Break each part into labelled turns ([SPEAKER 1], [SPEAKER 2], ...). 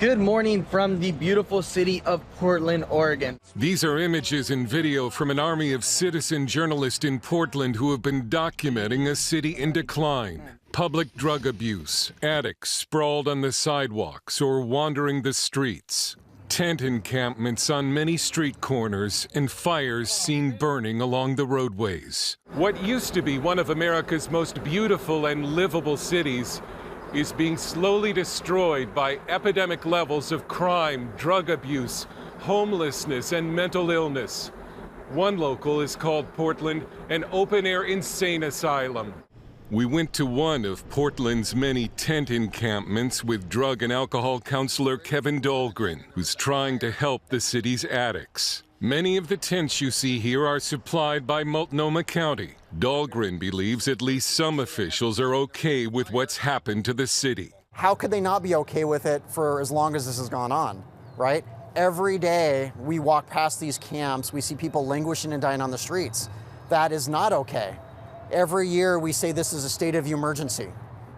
[SPEAKER 1] Good morning from the beautiful city of Portland, Oregon.
[SPEAKER 2] These are images and video from an army of citizen journalists in Portland who have been documenting a city in decline. Public drug abuse, addicts sprawled on the sidewalks or wandering the streets, tent encampments on many street corners, and fires seen burning along the roadways. What used to be one of America's most beautiful and livable cities is being slowly destroyed by epidemic levels of crime, drug abuse, homelessness, and mental illness. One local is called Portland an open-air insane asylum. We went to one of Portland's many tent encampments with drug and alcohol counselor Kevin Dahlgren, who's trying to help the city's addicts. Many of the tents you see here are supplied by Multnomah County. Dahlgren believes at least some officials are okay with what's happened to the city.
[SPEAKER 3] How could they not be okay with it for as long as this has gone on, right? Every day we walk past these camps, we see people languishing and dying on the streets. That is not okay. Every year we say this is a state of emergency,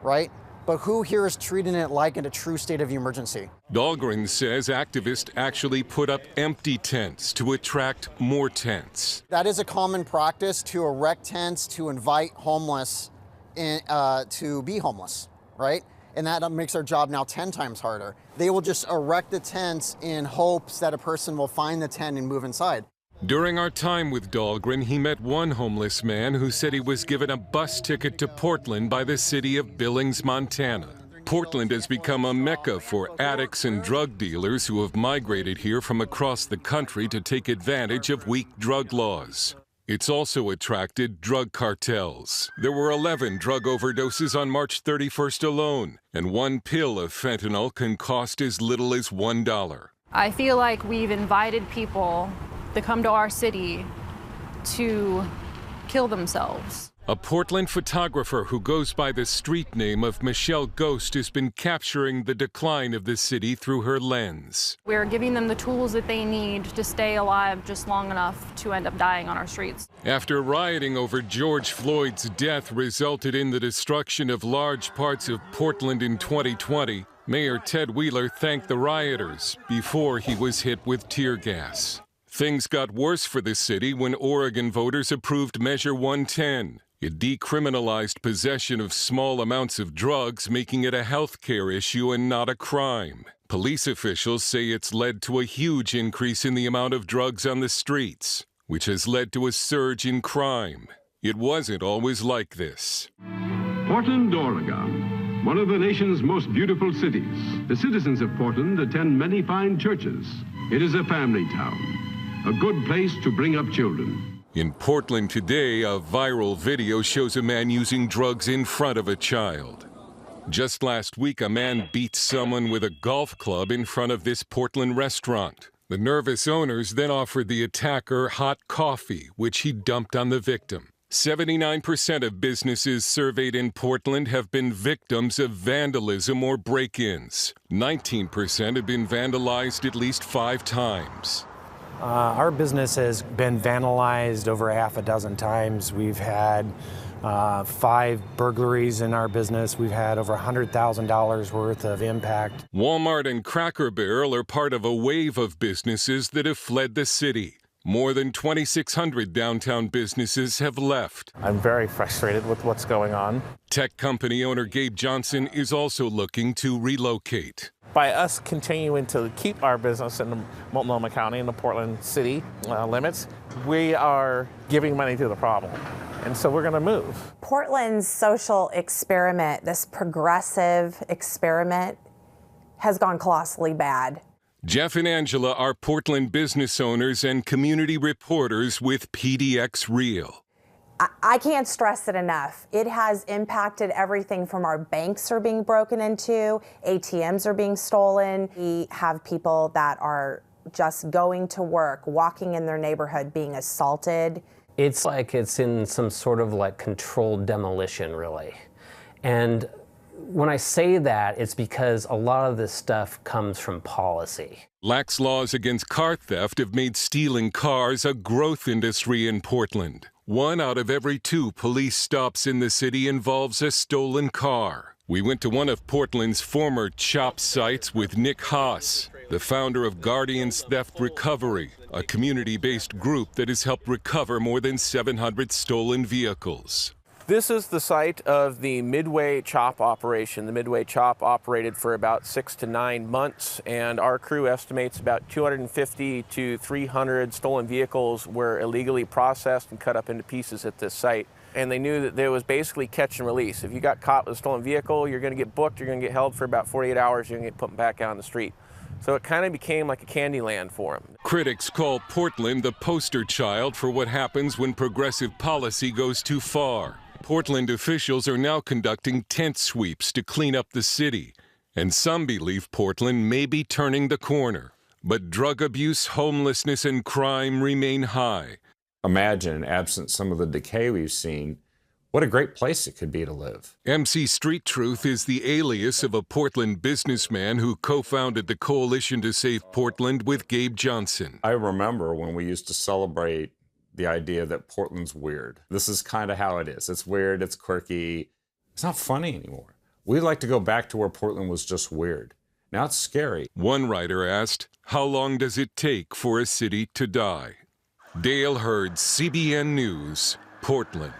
[SPEAKER 3] right? But who here is treating it like a true state of emergency?
[SPEAKER 2] Dahlgren says activists actually put up empty tents to attract more tents.
[SPEAKER 3] That is a common practice, to erect tents to invite homeless to be homeless, right? And that makes our job now 10 times harder. They will just erect the tents in hopes that a person will find the tent and move inside.
[SPEAKER 2] During our time with Dahlgren, he met one homeless man who said he was given a bus ticket to Portland by the city of Billings, Montana. Portland has become a mecca for addicts and drug dealers who have migrated here from across the country to take advantage of weak drug laws. It's also attracted drug cartels. There were 11 drug overdoses on March 31st alone, and one pill of fentanyl can cost as little as $1.
[SPEAKER 4] I feel like we've invited people to come to our city to kill themselves.
[SPEAKER 2] A Portland photographer who goes by the street name of Michelle Ghost has been capturing the decline of the city through her lens.
[SPEAKER 4] We're giving them the tools that they need to stay alive just long enough to end up dying on our streets.
[SPEAKER 2] After rioting over George Floyd's death resulted in the destruction of large parts of Portland in 2020, Mayor Ted Wheeler thanked the rioters before he was hit with tear gas. Things got worse for the city when Oregon voters approved Measure 110. It decriminalized possession of small amounts of drugs, making it a health care issue and not a crime. Police officials say it's led to a huge increase in the amount of drugs on the streets, which has led to a surge in crime. It wasn't always like this.
[SPEAKER 5] Portland, Oregon, one of the nation's most beautiful cities. The citizens of Portland attend many fine churches. It is a family town. A good place to bring up children.
[SPEAKER 2] In Portland today, a viral video shows a man using drugs in front of a child. Just last week, a man beat someone with a golf club in front of this Portland restaurant. The nervous owners then offered the attacker hot coffee, which he dumped on the victim. 79% of businesses surveyed in Portland have been victims of vandalism or break-ins. 19% have been vandalized at least 5 times.
[SPEAKER 6] Our business has been vandalized over half a dozen times. We've had 5 burglaries in our business. We've had over $100,000 worth of impact.
[SPEAKER 2] Walmart and Cracker Barrel are part of a wave of businesses that have fled the city. More than 2,600 downtown businesses have left.
[SPEAKER 7] I'm very frustrated with what's going on.
[SPEAKER 2] Tech company owner Gabe Johnson is also looking to relocate.
[SPEAKER 7] By us continuing to keep our business in the Multnomah County and the Portland city limits, we are giving money to the problem. And so we're going to move.
[SPEAKER 8] Portland's social experiment, this progressive experiment, has gone colossally bad.
[SPEAKER 2] Jeff and Angela are Portland business owners and community reporters with PDX Real.
[SPEAKER 8] I can't stress it enough. It has impacted everything from our banks are being broken into, ATMs are being stolen. We have people that are just going to work, walking in their neighborhood, being assaulted.
[SPEAKER 9] It's like it's in some sort of like controlled demolition, really. And when I say that, it's because a lot of this stuff comes from policy.
[SPEAKER 2] Lax laws against car theft have made stealing cars a growth industry in Portland. 1 out of every 2 police stops in the city involves a stolen car. We went to one of Portland's former CHOP sites with Nick Haas, the founder of Guardians Theft Recovery, a community-based group that has helped recover more than 700 stolen vehicles.
[SPEAKER 7] This is the site of the Midway CHOP operation. The Midway CHOP operated for about 6 to 9 months, and our crew estimates about 250 to 300 stolen vehicles were illegally processed and cut up into pieces at this site. And they knew that there was basically catch and release. If you got caught with a stolen vehicle, you're going to get booked, you're going to get held for about 48 hours, you're going to get put back out on the street. So it kind of became like a candy land for them.
[SPEAKER 2] Critics call Portland the poster child for what happens when progressive policy goes too far. Portland officials are now conducting tent sweeps to clean up the city, and some believe Portland may be turning the corner. But drug abuse, homelessness, and crime remain high.
[SPEAKER 10] Imagine, absent some of the decay we've seen, what a great place it could be to live.
[SPEAKER 2] MC Street Truth is the alias of a Portland businessman who co-founded the Coalition to Save Portland with Gabe Johnson.
[SPEAKER 10] I remember when we used to celebrate the idea that Portland's weird. This is kind of how it is. It's weird, it's quirky. It's not funny anymore. We'd like to go back to where Portland was just weird. Now it's scary.
[SPEAKER 2] One writer asked, how long does it take for a city to die? Dale Hurd, CBN News, Portland.